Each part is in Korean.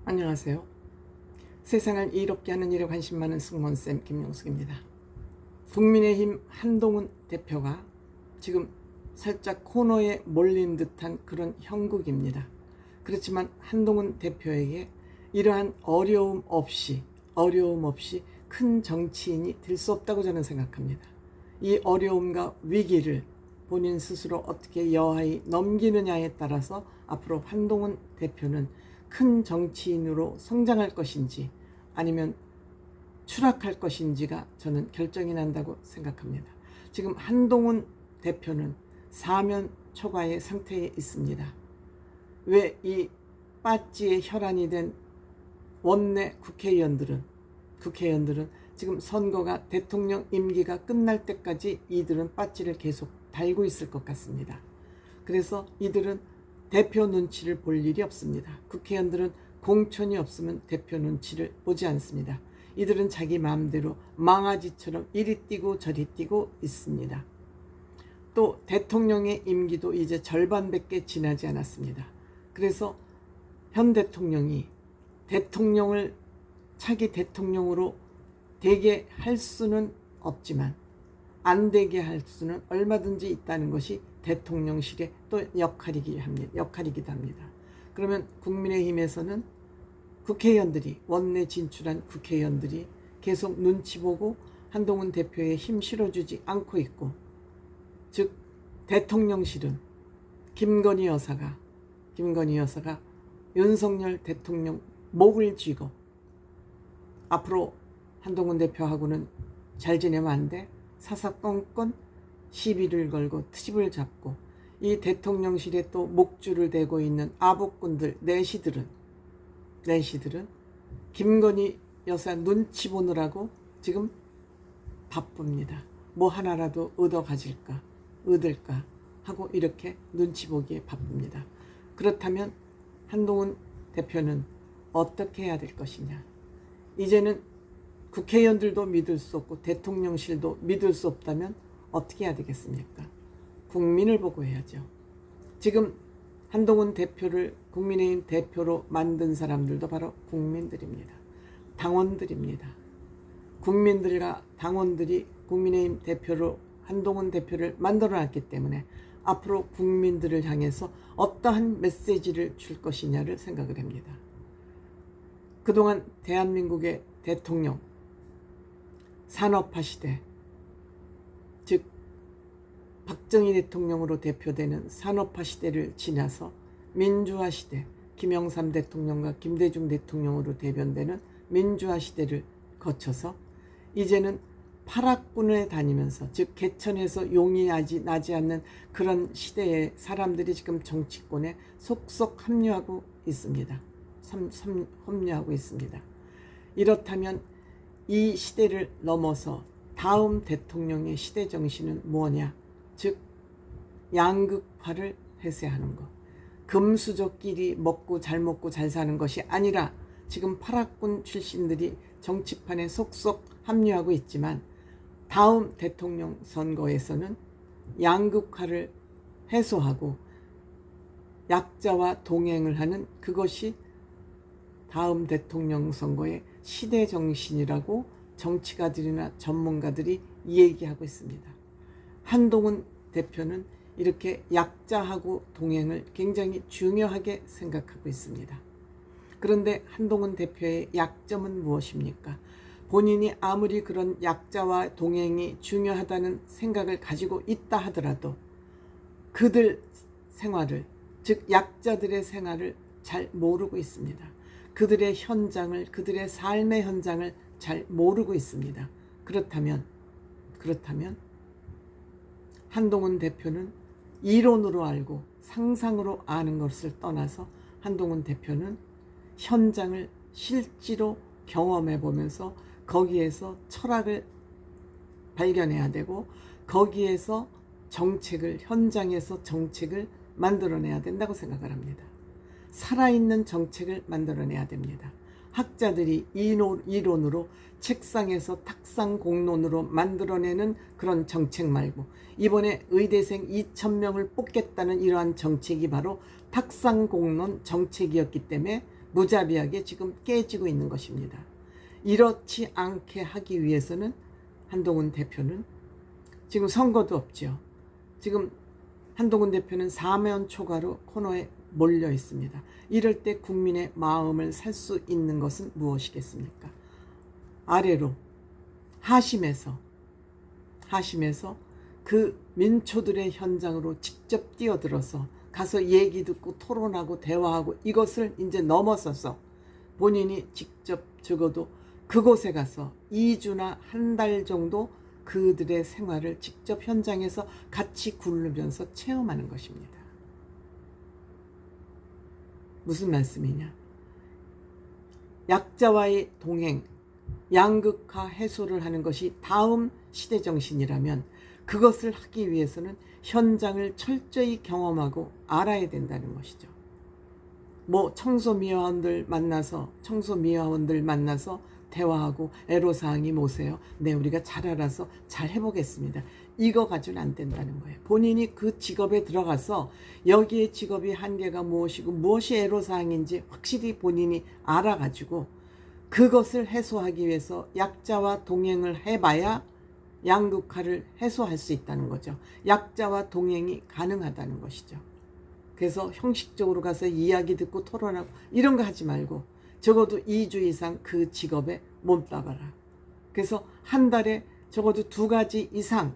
안녕하세요. 세상을 이롭게 하는 일에 관심 많은 승무원쌤 김용숙입니다. 국민의힘 한동훈 대표가 지금 살짝 코너에 몰린 듯한 그런 형국입니다. 그렇지만 한동훈 대표에게 이러한 어려움 없이 큰 정치인이 될 수 없다고 저는 생각합니다. 이 어려움과 위기를 본인 스스로 어떻게 여하이 넘기느냐에 따라서 앞으로 한동훈 대표는 큰 정치인으로 성장할 것인지 아니면 추락할 것인지가 저는 결정이 난다고 생각합니다. 지금 한동훈 대표는 사면 초과의 상태에 있습니다. 왜 이 빠찌의 혈안이 된 원내 국회의원들은 지금 선거가 대통령 임기가 끝날 때까지 이들은 빠찌를 계속 달고 있을 것 같습니다. 그래서 이들은 대표 눈치를 볼 일이 없습니다. 국회의원들은 공천이 없으면 대표 눈치를 보지 않습니다. 이들은 자기 마음대로 망아지처럼 이리 뛰고 저리 뛰고 있습니다. 또 대통령의 임기도 이제 절반밖에 지나지 않았습니다. 그래서 현 대통령이 대통령을 차기 대통령으로 되게 할 수는 없지만 안 되게 할 수는 얼마든지 있다는 것이 대통령실의 또 역할이기도 합니다. 그러면 국민의힘에서는 국회의원들이 원내 진출한 국회의원들이 계속 눈치 보고 한동훈 대표에 힘 실어주지 않고 있고, 즉 대통령실은 김건희 여사가 윤석열 대통령 목을 쥐고 앞으로 한동훈 대표하고는 잘 지내면 안 돼, 사사건건 시비를 걸고 트집을 잡고 이 대통령실에 또 목줄을 대고 있는 아복꾼들 내시들은 김건희 여사 눈치 보느라고 지금 바쁩니다. 뭐 하나라도 얻을까 하고 이렇게 눈치 보기에 바쁩니다. 그렇다면 한동훈 대표는 어떻게 해야 될 것이냐. 이제는 국회의원들도 믿을 수 없고 대통령실도 믿을 수 없다면 어떻게 해야 되겠습니까? 국민을 보고 해야죠. 지금 한동훈 대표를 국민의힘 대표로 만든 사람들도 바로 국민들입니다. 당원들입니다. 국민들과 당원들이 국민의힘 대표로 한동훈 대표를 만들어놨기 때문에 앞으로 국민들을 향해서 어떠한 메시지를 줄 것이냐를 생각을 합니다. 그동안 대한민국의 대통령, 산업화 시대, 즉 박정희 대통령으로 대표되는 산업화 시대를 지나서 민주화 시대, 김영삼 대통령과 김대중 대통령으로 대변되는 민주화 시대를 거쳐서 이제는 파락군에 다니면서, 즉 개천에서 용이 나지 않는 그런 시대에 사람들이 지금 정치권에 속속 합류하고 있습니다. 이렇다면 이 시대를 넘어서 다음 대통령의 시대 정신은 뭐냐? 즉 양극화를 해소하는 것. 금수저끼리 먹고 잘 사는 것이 아니라 지금 파락군 출신들이 정치판에 속속 합류하고 있지만 다음 대통령 선거에서는 양극화를 해소하고 약자와 동행을 하는 그것이 다음 대통령 선거의 시대 정신이라고 정치가들이나 전문가들이 얘기하고 있습니다. 한동훈 대표는 이렇게 약자하고 동행을 굉장히 중요하게 생각하고 있습니다. 그런데 한동훈 대표의 약점은 무엇입니까? 본인이 아무리 그런 약자와 동행이 중요하다는 생각을 가지고 있다 하더라도 그들 생활을, 즉 약자들의 생활을 잘 모르고 있습니다. 그들의 삶의 현장을 잘 모르고 있습니다. 그렇다면 한동훈 대표는 이론으로 알고 상상으로 아는 것을 떠나서 한동훈 대표는 현장을 실제로 경험해 보면서 거기에서 철학을 발견해야 되고 거기에서 현장에서 정책을 만들어내야 된다고 생각을 합니다. 살아있는 정책을 만들어내야 됩니다. 학자들이 이론으로 책상에서 탁상 공론으로 만들어내는 그런 정책 말고 이번에 의대생 2,000명을 뽑겠다는 이러한 정책이 바로 탁상 공론 정책이었기 때문에 무자비하게 지금 깨지고 있는 것입니다. 이렇지 않게 하기 위해서는 한동훈 대표는 지금 선거도 없죠. 지금 한동훈 대표는 사면 초과로 코너에 몰려 있습니다. 이럴 때 국민의 마음을 살 수 있는 것은 무엇이겠습니까? 아래로 하심에서 그 민초들의 현장으로 직접 뛰어들어서 가서 얘기 듣고 토론하고 대화하고 이것을 이제 넘어서서 본인이 직접 적어도 그곳에 가서 2주나 한 달 정도 그들의 생활을 직접 현장에서 같이 굴르면서 체험하는 것입니다. 무슨 말씀이냐? 약자와의 동행, 양극화 해소를 하는 것이 다음 시대 정신이라면 그것을 하기 위해서는 현장을 철저히 경험하고 알아야 된다는 것이죠. 뭐 청소미화원들 만나서 대화하고 애로사항이 뭐세요? 네, 우리가 잘 알아서 잘 해보겠습니다. 이거 가지고는 안 된다는 거예요. 본인이 그 직업에 들어가서 여기에 직업의 한계가 무엇이고 무엇이 애로사항인지 확실히 본인이 알아가지고 그것을 해소하기 위해서 약자와 동행을 해봐야 양극화를 해소할 수 있다는 거죠. 약자와 동행이 가능하다는 것이죠. 그래서 형식적으로 가서 이야기 듣고 토론하고 이런 거 하지 말고 적어도 2주 이상 그 직업에 몸담아라. 그래서 한 달에 적어도 2가지 이상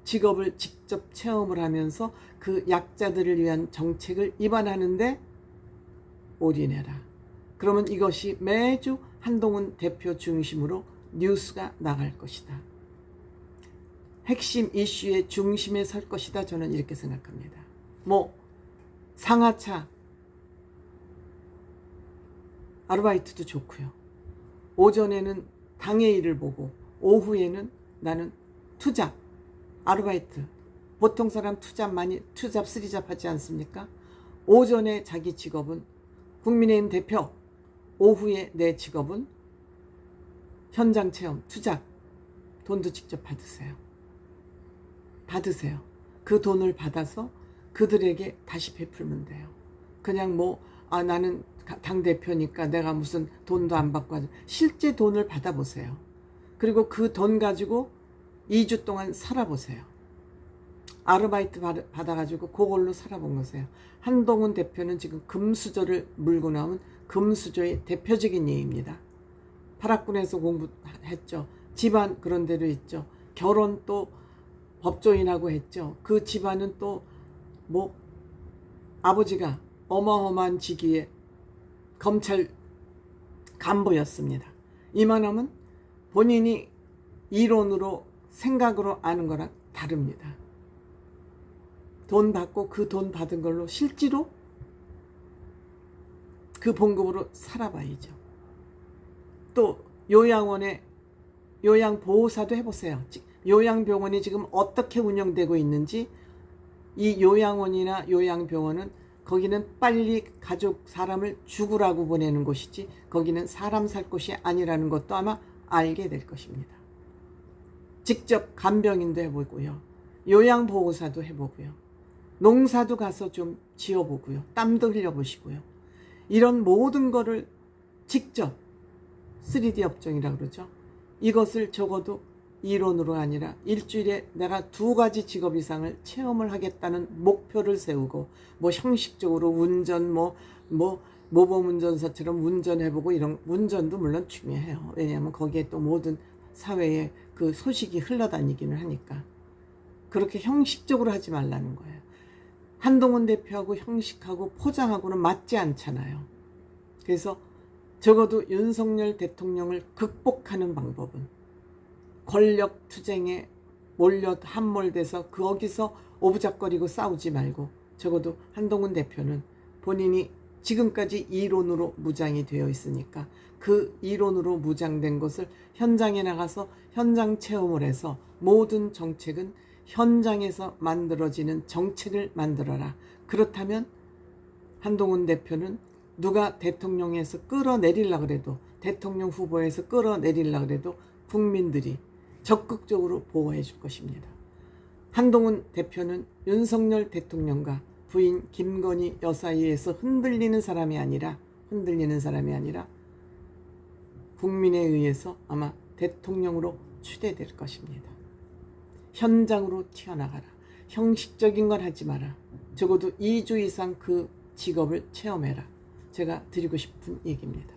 직업을 직접 체험을 하면서 그 약자들을 위한 정책을 입안하는데 올인해라. 그러면 이것이 매주 한동훈 대표 중심으로 뉴스가 나갈 것이다. 핵심 이슈의 중심에 설 것이다. 저는 이렇게 생각합니다. 뭐 상하차 아르바이트도 좋고요. 오전에는 당의 일을 보고 오후에는 나는 투잡 아르바이트, 보통 사람 투잡 쓰리잡 하지 않습니까? 오전에 자기 직업은 국민의힘 대표, 오후에 내 직업은 현장 체험, 투잡. 돈도 직접 받으세요. 그 돈을 받아서 그들에게 다시 베풀면 돼요. 그냥 나는 당대표니까 내가 무슨 돈도 안 받고 하죠. 실제 돈을 받아보세요. 그리고 그 돈 가지고 2주 동안 살아보세요. 아르바이트 받아가지고 그걸로 살아본 거세요. 한동훈 대표는 지금 금수저를 물고 나온 금수저의 대표적인 예입니다. 파락군에서 공부했죠. 집안 그런 데로 있죠. 결혼 또 법조인하고 했죠. 그 집안은 또 아버지가 어마어마한 직위의 검찰 간부였습니다. 이만하면 본인이 이론으로 생각으로 아는 거랑 다릅니다. 돈 받고 그 돈 받은 걸로 실제로 그 봉급으로 살아봐야죠. 또 요양원에 요양보호사도 해보세요. 요양병원이 지금 어떻게 운영되고 있는지, 이 요양원이나 요양병원은 거기는 빨리 사람을 죽으라고 보내는 곳이지 거기는 사람 살 곳이 아니라는 것도 아마 알게 될 것입니다. 직접 간병인도 해보고요. 요양보호사도 해보고요. 농사도 가서 좀 지어보고요. 땀도 흘려보시고요. 이런 모든 거를 직접 3D 업종이라고 그러죠. 이것을 적어도 이론으로 아니라 일주일에 내가 2가지 직업 이상을 체험을 하겠다는 목표를 세우고 형식적으로 운전 모범운전사처럼 운전해보고 이런 운전도 물론 중요해요. 왜냐하면 거기에 또 모든 사회의 그 소식이 흘러다니기는 하니까. 그렇게 형식적으로 하지 말라는 거예요. 한동훈 대표하고 형식하고 포장하고는 맞지 않잖아요. 그래서 적어도 윤석열 대통령을 극복하는 방법은 권력 투쟁에 함몰돼서 거기서 오부작거리고 싸우지 말고 적어도 한동훈 대표는 본인이 지금까지 이론으로 무장이 되어 있으니까 그 이론으로 무장된 것을 현장에 나가서 현장 체험을 해서 모든 정책은 현장에서 만들어지는 정책을 만들어라. 그렇다면 한동훈 대표는 누가 대통령에서 끌어내리려고 그래도 대통령 후보에서 끌어내리려고 그래도 국민들이 적극적으로 보호해 줄 것입니다. 한동훈 대표는 윤석열 대통령과 부인 김건희 여사에 의해서 흔들리는 사람이 아니라 흔들리는 사람이 아니라 국민에 의해서 아마 대통령으로 추대될 것입니다. 현장으로 튀어나가라. 형식적인 걸 하지 마라. 적어도 2주 이상 그 직업을 체험해라. 제가 드리고 싶은 얘기입니다.